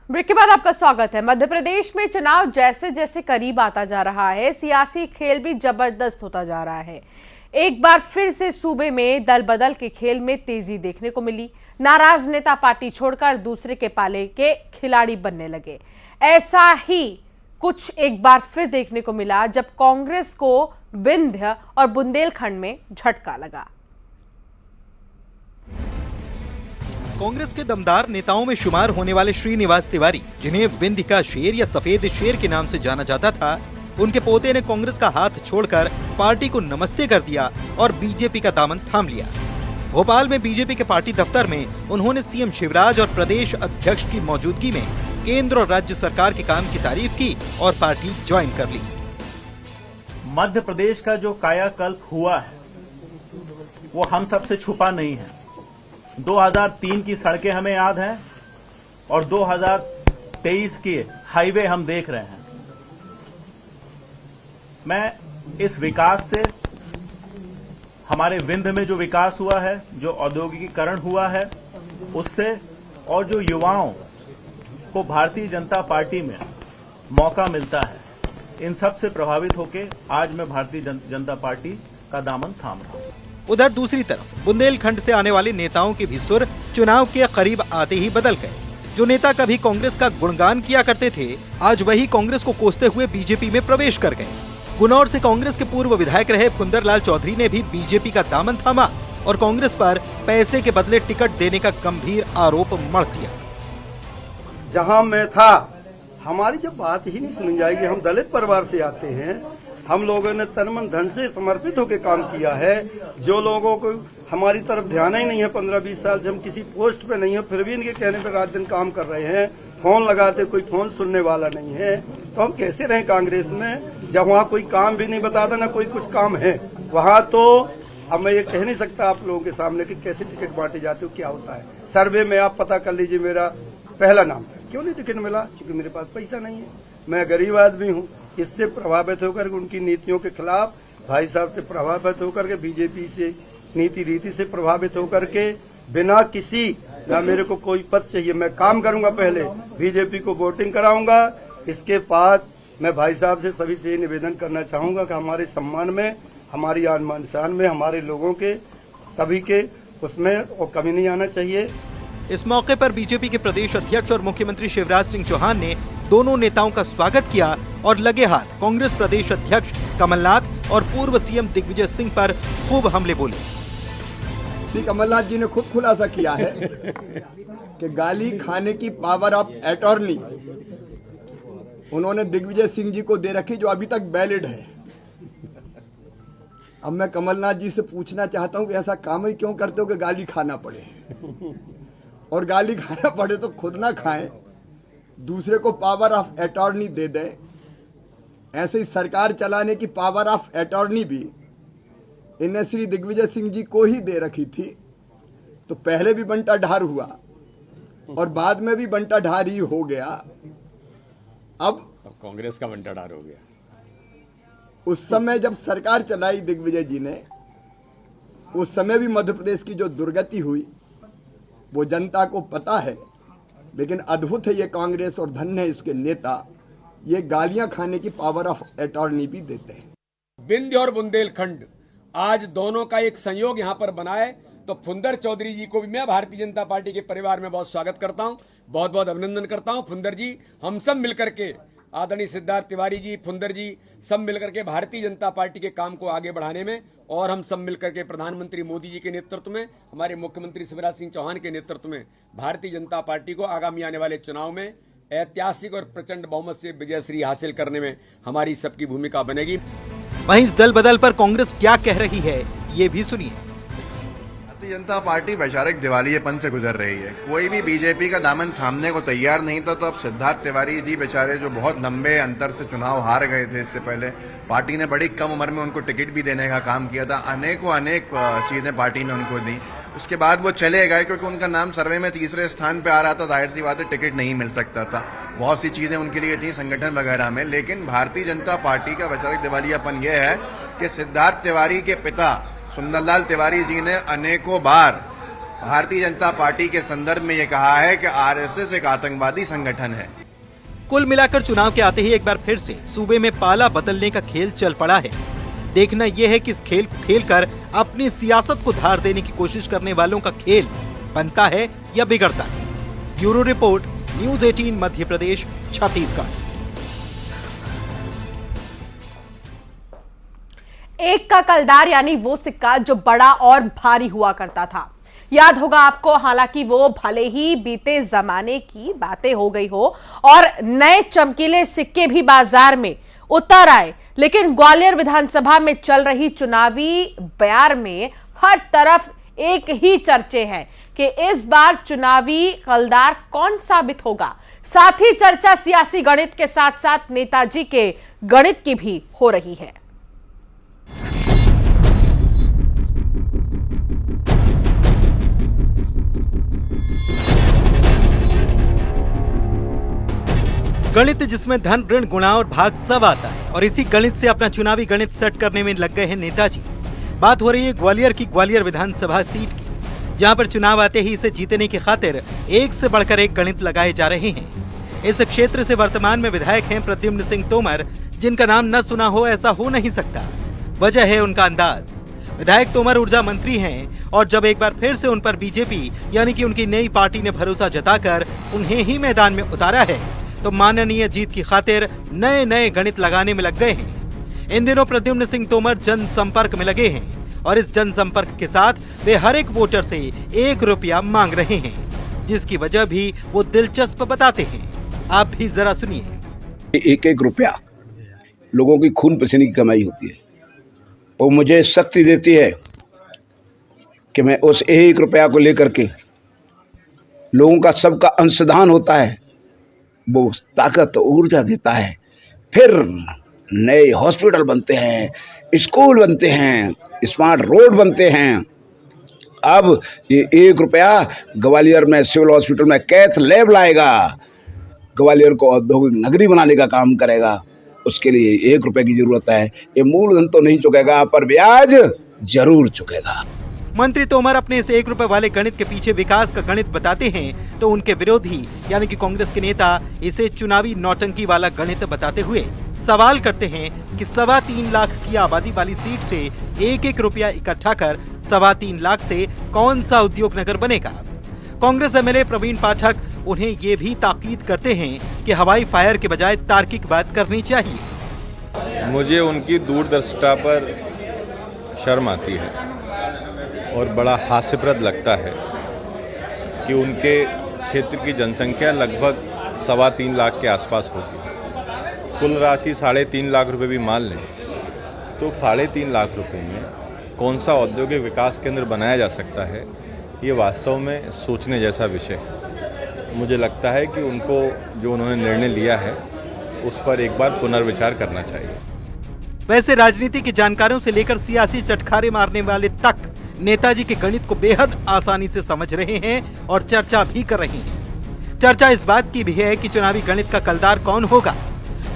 Break के बाद आपका स्वागत है। मध्य प्रदेश में चुनाव जैसे जैसे करीब आता जा रहा है, सियासी खेल भी जबरदस्त होता जा रहा है। एक बार फिर से सूबे में दल बदल के खेल में तेजी देखने को मिली। नाराज नेता पार्टी छोड़कर दूसरे के पाले के खिलाड़ी बनने लगे। ऐसा ही कुछ एक बार फिर देखने को मिला जब कांग्रेस को विंध्य और बुंदेलखंड में झटका लगा। कांग्रेस के दमदार नेताओं में शुमार होने वाले श्रीनिवास तिवारी, जिन्हें विंध्य का शेर या सफेद शेर के नाम से जाना जाता था, उनके पोते ने कांग्रेस का हाथ छोड़कर पार्टी को नमस्ते कर दिया और बीजेपी का दामन थाम लिया। भोपाल में बीजेपी के पार्टी दफ्तर में उन्होंने सीएम शिवराज और प्रदेश अध्यक्ष की मौजूदगी में केंद्र और राज्य सरकार के काम की तारीफ की और पार्टी ज्वाइन कर ली। मध्य प्रदेश का जो कायाकल्प हुआ है वो हम सबसे छुपा नहीं है। 2003 की सड़कें हमें याद हैं और 2023 के हाईवे हम देख रहे हैं। मैं इस विकास से, हमारे विंध्य में जो विकास हुआ है, जो औद्योगिकीकरण हुआ है, उससे और जो युवाओं को भारतीय जनता पार्टी में मौका मिलता है, इन सब से प्रभावित होकर आज मैं भारतीय जनता पार्टी का दामन थाम रहा हूं। उधर दूसरी तरफ बुंदेलखंड से आने वाले नेताओं के भी सुर चुनाव के करीब आते ही बदल गए। जो नेता कभी कांग्रेस का गुणगान किया करते थे, आज वही कांग्रेस को कोसते हुए बीजेपी में प्रवेश कर गए। गुनौर से कांग्रेस के पूर्व विधायक रहे फुंदरलाल चौधरी ने भी बीजेपी का दामन थामा और कांग्रेस पर पैसे के बदले टिकट देने का गंभीर आरोप मढ़ दिया। जहां मैं था, हमारी जब बात ही नहीं सुनी जाएगी। हम दलित परिवार से आते हैं, हम लोगों ने तन मन धन से समर्पित होकर काम किया है। जो लोगों को हमारी तरफ ध्यान ही नहीं है, 15-20 साल से हम किसी पोस्ट पे नहीं है, फिर भी इनके कहने पर रात दिन काम कर रहे हैं। फोन लगाते, कोई फोन सुनने वाला नहीं है, तो हम कैसे रहें कांग्रेस में जब वहाँ कोई काम भी नहीं बताता, ना कोई कुछ काम है वहाँ। तो अब मैं ये कह नहीं सकता आप लोगों के सामने कि कैसे टिकट बांटे जाते हो, क्या होता है। सर्वे में आप पता कर लीजिए, मेरा पहला नाम था। क्यों नहीं टिकट मिला? क्योंकि मेरे पास पैसा नहीं है, मैं गरीब आदमी हूँ। इससे प्रभावित होकर उनकी नीतियों के खिलाफ, भाई साहब से प्रभावित होकर के, बीजेपी से नीति रीति से प्रभावित होकर के, बिना किसी ना मेरे को कोई पद चाहिए, मैं काम करूंगा, पहले बीजेपी को वोटिंग कराऊंगा। इसके बाद मैं भाई साहब से सभी से निवेदन करना चाहूंगा कि हमारे सम्मान में, हमारी आन मान शान में, हमारे लोगों के सभी के उसमें और कमी नहीं आना चाहिए। इस मौके पर बीजेपी के प्रदेश अध्यक्ष और मुख्यमंत्री शिवराज सिंह चौहान ने दोनों नेताओं का स्वागत किया और लगे हाथ कांग्रेस प्रदेश अध्यक्ष कमलनाथ और पूर्व सीएम दिग्विजय सिंह पर खूब हमले बोले। कमलनाथ जी ने खुद खुलासा किया है कि गाली खाने की पावर ऑफ अटॉर्नी उन्होंने दिग्विजय सिंह जी को दे रखी, जो अभी तक वैलिड है। अब मैं कमलनाथ जी से पूछना चाहता हूं कि ऐसा काम ही क्यों करते हो कि गाली खाना पड़े, और गाली खाना पड़े तो खुद ना खाएं, दूसरे को पावर ऑफ अटॉर्नी दे दें। ऐसे ही सरकार चलाने की पावर ऑफ अटॉर्नी भी इन्हें श्री दिग्विजय सिंह जी को ही दे रखी थी। तो पहले भी बंटा ढार हुआ और बाद में भी बंटा ढार ही हो गया। अब कांग्रेस का बंटा ढार हो गया। उस समय जब सरकार चलाई दिग्विजय जी ने, उस समय भी मध्य प्रदेश की जो दुर्गति हुई वो जनता को पता है। लेकिन अद्भुत है ये कांग्रेस और धन्य है इसके नेता, ये गालियां खाने की पावर ऑफ अटॉर्नी भी देते हैं। विंध्य और बुंदेलखंड आज दोनों का एक संयोग यहां पर बना है, तो फुंदर चौधरी जी को भी मैं भारतीय जनता पार्टी के परिवार में बहुत स्वागत करता हूं, बहुत बहुत अभिनंदन करता हूं। फुंदर जी, हम सब मिलकर के, आदरणीय सिद्धार्थ तिवारी जी, फुंदर जी, सब मिलकर के भारतीय जनता पार्टी के काम को आगे बढ़ाने में, और हम सब मिलकर के प्रधानमंत्री मोदी जी के नेतृत्व में, हमारे मुख्यमंत्री शिवराज सिंह चौहान के नेतृत्व में भारतीय जनता पार्टी को आगामी आने वाले चुनाव में ऐतिहासिक और प्रचंड बहुमत से विजयश्री हासिल करने में हमारी सबकी भूमिका बनेगी। वहीं इस दल बदल पर कांग्रेस क्या कह रही है, ये भी सुनिए। भारतीय जनता पार्टी वैचारिक दिवालियेपन से गुजर रही है। कोई भी बीजेपी का दामन थामने को तैयार नहीं था। तो अब सिद्धार्थ तिवारी जी बेचारे, जो बहुत लंबे अंतर से चुनाव हार गए थे, इससे पहले पार्टी ने बड़ी कम उम्र में उनको टिकट भी देने का काम किया था। अनेक चीजें पार्टी ने उनको दी। उसके बाद वो चले गए क्योंकि उनका नाम सर्वे में तीसरे स्थान पे आ रहा था। जाहिर सी बात है, टिकट नहीं मिल सकता था। बहुत सी चीजें उनके लिए थी संगठन वगैरह में। लेकिन भारतीय जनता पार्टी का वैचारिक दिवालियापन यह है कि सिद्धार्थ तिवारी के पिता सुंदरलाल तिवारी जी ने अनेकों बार भारतीय जनता पार्टी के संदर्भ में ये कहा है कि आरएसएस एक आतंकवादी संगठन है। कुल मिलाकर चुनाव के आते ही एक बार फिर से सूबे में पाला बदलने का खेल चल पड़ा है। देखना यह है कि इस खेल को खेलकर अपनी सियासत को धार देने की कोशिश करने वालों का खेल बनता है या बिगड़ता है। Bureau report, news 18 Madhya Pradesh, Chhattisgarh. एक का कलदार यानी वो सिक्का जो बड़ा और भारी हुआ करता था। याद होगा आपको, हालांकि वो भले ही बीते जमाने की बातें हो गई हो और नए चमकीले सिक्के भी बाजार में उतर आए, लेकिन ग्वालियर विधानसभा में चल रही चुनावी बयार में हर तरफ एक ही चर्चे हैं कि इस बार चुनावी कलदार कौन साबित होगा। साथ ही चर्चा सियासी गणित के साथ साथ नेताजी के गणित की भी हो रही है। गणित जिसमें धन, ऋण, गुणा और भाग सब आता है और इसी गणित से अपना चुनावी गणित सेट करने में लग गए हैं नेताजी। बात हो रही है ग्वालियर की ग्वालियर विधानसभा सीट की, जहां पर चुनाव आते ही इसे जीतने की खातिर एक से बढ़कर एक गणित लगाए जा रहे हैं। इस क्षेत्र से वर्तमान में विधायक हैं प्रद्युम्न सिंह तोमर, जिनका नाम न सुना हो ऐसा हो नहीं सकता। वजह है उनका अंदाज। विधायक तोमर ऊर्जा मंत्री हैं और जब एक बार फिर से उन पर बीजेपी यानी कि उनकी नई पार्टी ने भरोसा जताकर उन्हें ही मैदान में उतारा है, तो माननीय जीत की खातिर नए नए गणित लगाने में लग गए हैं। इन दिनों प्रद्युम्न सिंह तोमर जनसंपर्क में लगे हैं और इस जनसंपर्क के साथ वे हर एक वोटर से 1 रुपया मांग रहे हैं, जिसकी वजह भी वो दिलचस्प बताते हैं। आप भी जरा सुनिए। 1-1 रुपया लोगों की खून पसीने की कमाई होती है। वो मुझे शक्ति देती है कि मैं उस 1 रुपया को लेकर के लोगों का सबका अंशदान होता है, वो ताकत ऊर्जा देता है। फिर नए हॉस्पिटल बनते हैं, स्कूल बनते हैं, स्मार्ट रोड बनते हैं। अब ये 1 रुपया ग्वालियर में सिविल हॉस्पिटल में कैथ लैब लाएगा, ग्वालियर को औद्योगिक नगरी बनाने का काम करेगा। उसके लिए 1 रुपये की जरूरत है। ये मूलधन तो नहीं चुकेगा, पर ब्याज जरूर चुकेगा। मंत्री तोमर अपने इस 1 रुपए वाले गणित के पीछे विकास का गणित बताते हैं, तो उनके विरोधी यानी कि कांग्रेस के नेता इसे चुनावी नौटंकी वाला गणित बताते हुए सवाल करते हैं कि 3.25 लाख की आबादी वाली सीट से 1-1 रुपया इकट्ठा कर 3.25 लाख से कौन सा उद्योग नगर बनेगा। कांग्रेस एमएलए प्रवीण पाठक उन्हें ये भी ताकीद करते हैं कि हवाई फायर के बजाय तार्किक बात करनी चाहिए। मुझे उनकी दूरदर्शिता पर शर्म आती है और बड़ा हास्यप्रद लगता है कि उनके क्षेत्र की जनसंख्या लगभग 3.25 लाख के आसपास होगी। कुल राशि 3.5 लाख रुपए भी मान लें तो 3.5 लाख रुपए में कौन सा औद्योगिक विकास केंद्र बनाया जा सकता है, ये वास्तव में सोचने जैसा विषय है। मुझे लगता है कि उनको जो उन्होंने निर्णय लिया है उस पर एक बार पुनर्विचार करना चाहिए। वैसे राजनीति के जानकारों से लेकर सियासी चटखारे मारने वाले तक नेताजी के गणित को बेहद आसानी से समझ रहे हैं और चर्चा भी कर रहे हैं। चर्चा इस बात की भी है कि चुनावी गणित का कलदार कौन होगा,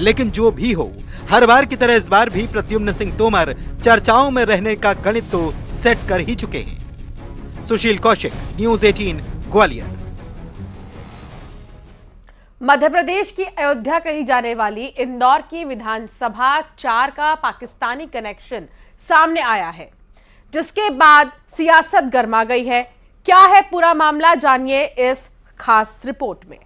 लेकिन जो भी हो, हर बार की तरह इस बार भी प्रद्युम्न सिंह तोमर चर्चाओं में रहने का गणित तो सेट कर ही चुके हैं। सुशील कौशिक, न्यूज़ 18, ग्वालियर। मध्य प्रदेश की अयोध्या कही जाने वाली इंदौर की विधानसभा 4 का पाकिस्तानी कनेक्शन सामने आया है, जिसके बाद सियासत गर्मा गई है। क्या है पूरा मामला, जानिए इस खास रिपोर्ट में।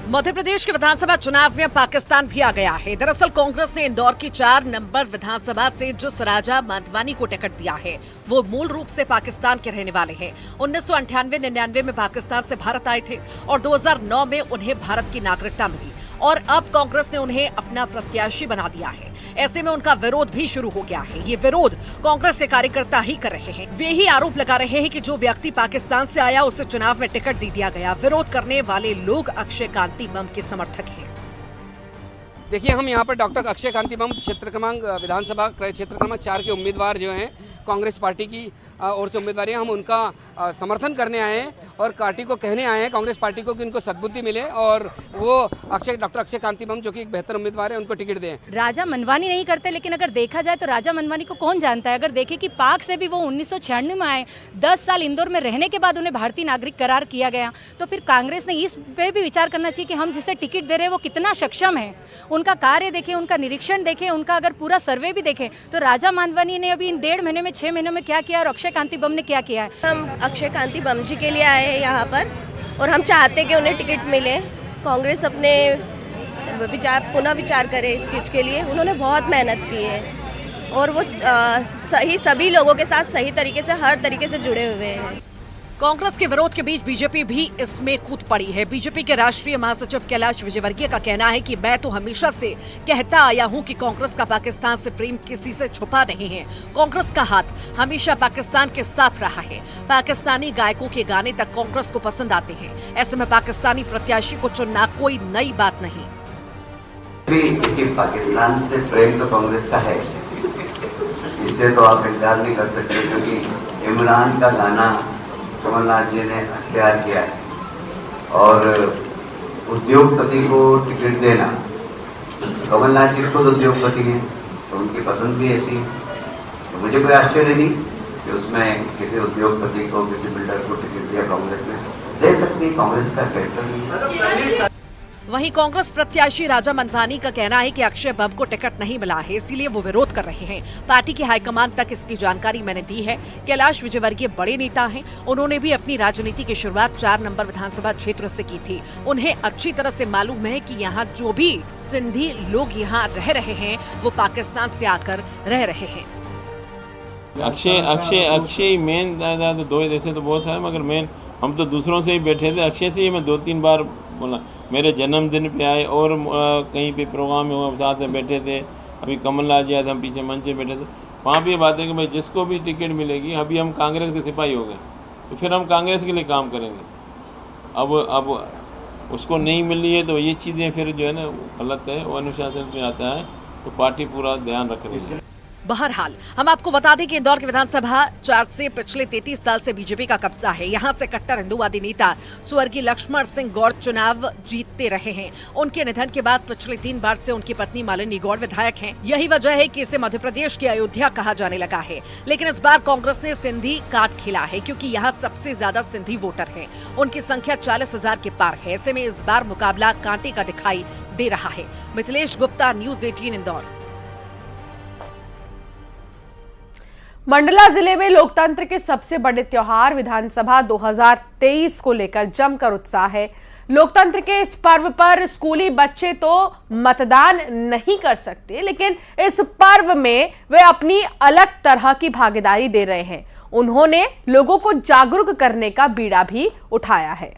मध्य प्रदेश के विधानसभा चुनाव में पाकिस्तान भी आ गया है। दरअसल कांग्रेस ने इंदौर की 4 नंबर विधानसभा से जिस राजा मांधवानी को टिकट दिया है वो मूल रूप से पाकिस्तान के रहने वाले हैं। 1998-99 में पाकिस्तान से भारत आए थे और 2009 में उन्हें भारत की नागरिकता मिली और अब कांग्रेस ने उन्हें अपना प्रत्याशी बना दिया है। ऐसे में उनका विरोध भी शुरू हो गया है। ये विरोध कांग्रेस के कार्यकर्ता ही कर रहे हैं। वे ही आरोप लगा रहे हैं कि जो व्यक्ति पाकिस्तान से आया उसे चुनाव में टिकट दे दिया गया। विरोध करने वाले लोग अक्षय कांति बम के समर्थक हैं। देखिए, हम यहाँ पर डॉक्टर अक्षय कांति बम क्षेत्र क्रमांक विधानसभा क्षेत्र क्रमांक 4 के उम्मीदवार जो हैं कांग्रेस पार्टी की ओर से उम्मीदवार हैं, हम उनका समर्थन करने आए हैं और पार्टी को कहने आए हैं, कांग्रेस पार्टी को, कि उनको सद्बुद्धि मिले और वो डॉक्टर अक्षय कांति बम जो कि एक बेहतर उम्मीदवार है, उनको टिकट दें। राजा मनवानी नहीं करते, लेकिन अगर देखा जाए तो राजा मनवानी को कौन जानता है। अगर देखें कि पाक से भी वो 1996 में आए, 10 साल इंदौर में रहने के बाद उन्हें भारतीय नागरिक करार किया गया, तो फिर कांग्रेस ने इस पे भी विचार करना चाहिए कि हम जिसे टिकट दे रहे हैं वो कितना सक्षम है। उनका कार्य देखें, उनका निरीक्षण देखें, उनका अगर पूरा सर्वे भी देखें तो राजा मनवानी ने अभी इन 1.5 महीने में 6 महीनों में क्या किया और अक्षय कांति बम ने क्या किया है। हम अक्षय कांति बम जी के लिए आए हैं यहाँ पर और हम चाहते हैं कि उन्हें टिकट मिले। कांग्रेस अपने पुनः विचार करे इस चीज़ के लिए। उन्होंने बहुत मेहनत की है और वो सभी लोगों के साथ सही तरीके से, हर तरीके से जुड़े हुए हैं। कांग्रेस के विरोध के बीच बीजेपी भी इसमें कूद पड़ी है। बीजेपी के राष्ट्रीय महासचिव कैलाश विजयवर्गीय का कहना है कि मैं तो हमेशा से कहता आया हूं कि कांग्रेस का पाकिस्तान से प्रेम किसी से छुपा नहीं है। कांग्रेस का हाथ हमेशा पाकिस्तान के साथ रहा है। पाकिस्तानी गायकों के गाने तक कांग्रेस को पसंद आते हैं। ऐसे में पाकिस्तानी प्रत्याशी को चुनना कोई नई बात नहीं। पाकिस्तान से प्रेम तो कांग्रेस का है, इसे तो आप इनकार नहीं कर सकते, क्योंकि इमरान का गाना कमलनाथ जी ने अख्तियार किया है और उद्योगपति को टिकट देना, कमलनाथ जी खुद उद्योगपति हैं तो उनकी पसंद भी ऐसी, तो मुझे कोई आश्चर्य नहीं कि उसमें किसी उद्योगपति को, किसी बिल्डर को टिकट दिया कांग्रेस ने। दे सकती, कांग्रेस का कैरेक्टर नहीं। वहीं कांग्रेस प्रत्याशी राजा मनवानी का कहना है कि अक्षय बम को टिकट नहीं मिला है, इसीलिए वो विरोध कर रहे हैं। पार्टी की हाईकमान तक इसकी जानकारी मैंने दी है। कैलाश विजयवर्गीय बड़े नेता हैं, उन्होंने भी अपनी राजनीति की शुरुआत 4 नंबर विधानसभा क्षेत्र से की थी। उन्हें अच्छी तरह से मालूम है कि यहाँ जो भी सिंधी लोग यहाँ रह रहे हैं वो पाकिस्तान से आकर रह रहे हैं। अक्षय मेन तो 2 ऐसे तो बहुत सारे, मगर मेन हम तो दूसरों से ही बैठे थे। अक्षय से ही मैं 2-3 बार बोला, मेरे जन्मदिन पे आए और कहीं पे प्रोग्राम में हुआ, साथ में बैठे थे। अभी कमलनाथ जी आए थे, हम पीछे मंच पे बैठे थे। वहाँ पे बात है कि भाई जिसको भी टिकट मिलेगी, अभी हम कांग्रेस के सिपाही हो गए तो फिर हम कांग्रेस के लिए काम करेंगे। अब उसको नहीं मिल रही है तो ये चीज़ें फिर जो है ना गलत है, वो अनुशासन में आता है, तो पार्टी पूरा ध्यान रख रही है। बहरहाल हम आपको बता दें कि इंदौर की विधानसभा 4 से पिछले 33 साल से बीजेपी का कब्जा है। यहां से कट्टर हिंदूवादी नेता स्वर्गीय लक्ष्मण सिंह गौड़ चुनाव जीतते रहे हैं। उनके निधन के बाद पिछले 3 बार से उनकी पत्नी मालिनी गौड़ विधायक हैं। यही वजह है कि इसे मध्य प्रदेश की अयोध्या कहा जाने लगा है। लेकिन इस बार कांग्रेस ने सिंधी कार्ड खेला है, क्योंकि यहाँ सबसे ज्यादा सिंधी वोटर है। उनकी संख्या 40,000 के पार है। ऐसे में इस बार मुकाबला कांटे का दिखाई दे रहा है। मिथिलेश गुप्ता, न्यूज़ 18 इंदौर। मंडला जिले में लोकतंत्र के सबसे बड़े त्योहार विधानसभा 2023 को लेकर जमकर उत्साह है। लोकतंत्र के इस पर्व पर स्कूली बच्चे तो मतदान नहीं कर सकते, लेकिन इस पर्व में वे अपनी अलग तरह की भागीदारी दे रहे हैं। उन्होंने लोगों को जागरूक करने का बीड़ा भी उठाया है।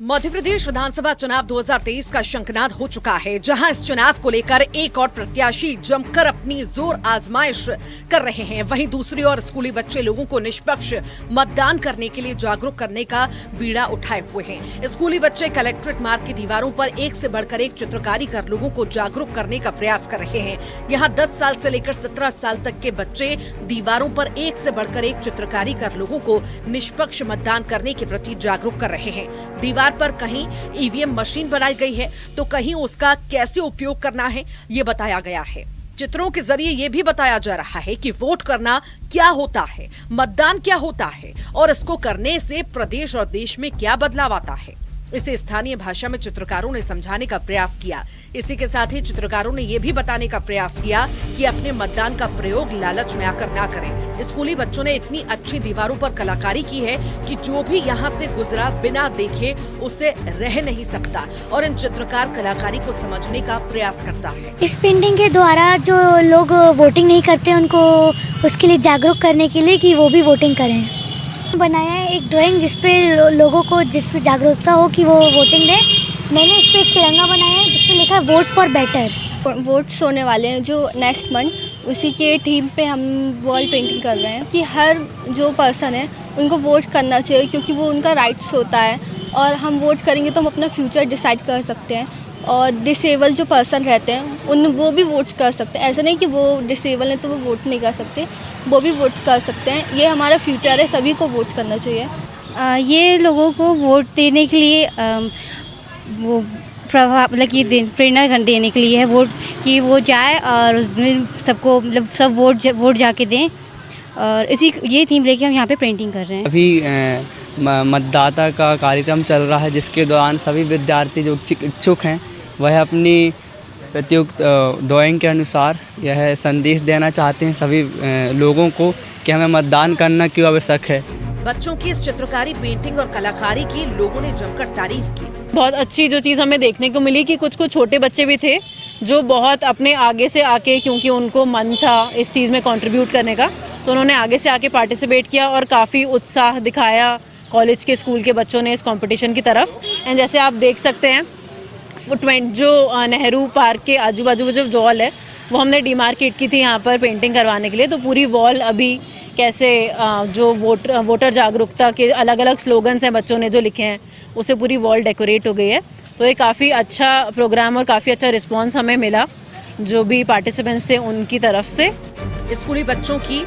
मध्य प्रदेश विधानसभा चुनाव 2023 का शंखनाद हो चुका है, जहां इस चुनाव को लेकर एक और प्रत्याशी जमकर अपनी जोर आजमाइश कर रहे हैं। वहीं दूसरी ओर स्कूली बच्चे लोगों को निष्पक्ष मतदान करने के लिए जागरूक करने का बीड़ा उठाए हुए हैं। स्कूली बच्चे कलेक्ट्रेट मार्ग की दीवारों पर एक से बढ़कर एक चित्रकारी कर लोगों को जागरूक करने का प्रयास कर रहे हैं। यहाँ 10 साल से लेकर 17 साल तक के बच्चे दीवारों पर एक से बढ़कर एक चित्रकारी कर लोगों को निष्पक्ष मतदान करने के प्रति जागरूक कर रहे हैं। दीवार पर कहीं ईवीएम मशीन बनाई गई है तो कहीं उसका कैसे उपयोग करना है ये बताया गया है। चित्रों के जरिए ये भी बताया जा रहा है कि वोट करना क्या होता है, मतदान क्या होता है और इसको करने से प्रदेश और देश में क्या बदलाव आता है। इसे स्थानीय भाषा में चित्रकारों ने समझाने का प्रयास किया। इसी के साथ ही चित्रकारों ने यह भी बताने का प्रयास किया कि अपने मतदान का प्रयोग लालच में आकर ना करें। स्कूली बच्चों ने इतनी अच्छी दीवारों पर कलाकारी की है कि जो भी यहाँ से गुजरा बिना देखे उसे रह नहीं सकता और इन चित्रकार कलाकारी को समझने का प्रयास करता है। इस पेंटिंग के द्वारा जो लोग वोटिंग नहीं करते उनको उसके लिए जागरूक करने के लिए कि वो भी वोटिंग करें। बनाया है एक ड्राइंग जिसपे लोगों को जिसपे जागरूकता हो कि वो वोटिंग दें। मैंने इस पे एक तिरंगा बनाया है जिसपे लिखा है वोट फॉर बेटर। वोट्स होने वाले हैं जो नेक्स्ट मंथ, उसी के थीम पे हम वॉल पेंटिंग कर रहे हैं कि हर जो पर्सन है उनको वोट करना चाहिए, क्योंकि वो उनका राइट्स होता है और हम वोट करेंगे तो हम अपना फ्यूचर डिसाइड कर सकते हैं और डिसेबल जो पर्सन रहते हैं वो भी वोट कर सकते हैं। ऐसा नहीं कि वो डिसेबल है तो वो वोट नहीं कर सकते, वो भी वोट कर सकते हैं। ये हमारा फ्यूचर है, सभी को वोट करना चाहिए। ये लोगों को वोट देने के लिए वो प्रभाव मतलब कि प्रेरणा देने के लिए है वोट, कि वो जाए और उसमें सबको मतलब सब वोट जाके दें, और ये थीम लेके हम यहाँ पे पेंटिंग कर रहे हैं। अभी मतदाता का कार्यक्रम चल रहा है, जिसके दौरान सभी विद्यार्थी जो इच्छुक हैं वह अपनी प्रतियुक्त ड्राइंग के अनुसार यह संदेश देना चाहते हैं सभी लोगों को कि हमें मतदान करना क्यों आवश्यक है। बच्चों की इस चित्रकारी, पेंटिंग और कलाकारी की लोगों ने जमकर तारीफ की। बहुत अच्छी जो चीज़ हमें देखने को मिली कि कुछ छोटे बच्चे भी थे जो बहुत अपने आगे से आके, क्योंकि उनको मन था इस चीज़ में कंट्रीब्यूट करने का, तो उन्होंने आगे से आके पार्टिसिपेट किया और काफ़ी उत्साह दिखाया कॉलेज के स्कूल के बच्चों ने इस कंपटीशन की तरफ। एंड जैसे आप देख सकते हैं फुटवेंट जो नेहरू पार्क के आजू बाजू जो वॉल है वो हमने डिमार्केट की थी यहाँ पर पेंटिंग करवाने के लिए। तो पूरी वॉल अभी कैसे जो वोटर जागरूकता के अलग अलग स्लोगन्स हैं बच्चों ने जो लिखे हैं, उससे पूरी वॉल डेकोरेट हो गई है। तो ये काफ़ी अच्छा प्रोग्राम और काफ़ी अच्छा रिस्पॉन्स हमें मिला जो भी पार्टिसिपेंट्स थे उनकी तरफ से। स्कूली बच्चों की